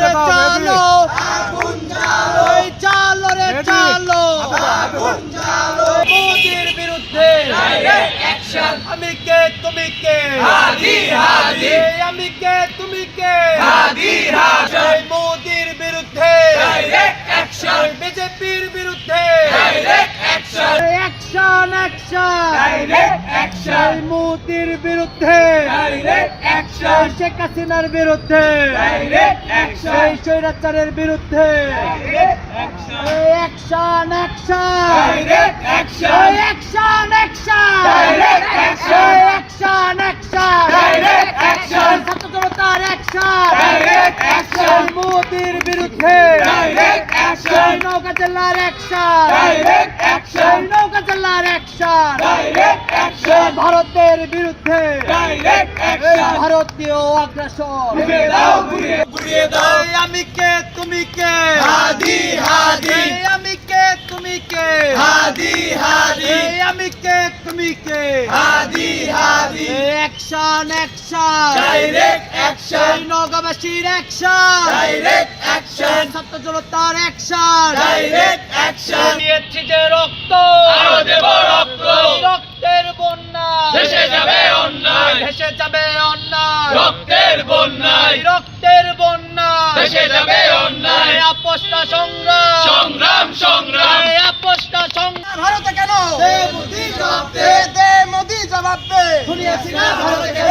রে চালো আগুন জ্বালো এই চালো রে চালো আগুন জ্বালো মোদির বিরুদ্ধে ডাইরেক্ট অ্যাকশন আমি কে তুমি কে হাদি হাদি আমি কে তুমি কে হাদি হাদি মোদির বিরুদ্ধে ডাইরেক্ট অ্যাকশন বিজেপির বিরুদ্ধে direct action action action direct action মোদির বিরুদ্ধে ডাইরেক্ট অ্যাকশন শেখ হাসিনার বিরুদ্ধে ডাইরেক্ট অ্যাকশন স্বৈরাচারের বিরুদ্ধে direct action action action direct action action action direct action action action direct action ছাত্র জনতার অ্যাকশন ডাইরেক্ট অ্যাকশন মোদির বিরুদ্ধে ডাইরেক্ট অ্যাকশন নওগাঁ জেলার অ্যাকশন ডাইরেক্ট অ্যাকশন নওগাঁ জেলার অ্যাকশন ডাইরেক্ট অ্যাকশন ভারতের বিরুদ্ধে ডাইরেক্ট অ্যাকশন ভারতীয় আগ্রাসন ঘুরিয়ে দাও আমি কে তুমি কে হাদি হাদি আমি কে তুমি কে হাদি হাদি আমি কে তুমি কে Hadi Hadi action action direct action নওগাঁবাসীর অ্যাকশন ডাইরেক্ট অ্যাকশন ছাত্র জনতার অ্যাকশন ডাইরেক্ট অ্যাকশন দিয়েছি যে রক্ত আরো দেব রক্ত রক্তের বন্যা ভেসে যাবে অন্যায় ভেসে যাবে অন্যায় রক্তের বন্যায় রক্তের বন্যা ভেসে যাবে অন্যায় আপোষটা সংগ্রাম সংগ্রাম সংগ্রাম আপোষটা সংগ্রাম ভারতে কেন দে মোদি জবাব দে মোদি জবাব দে শুনিয়েছি না ভারতে কেন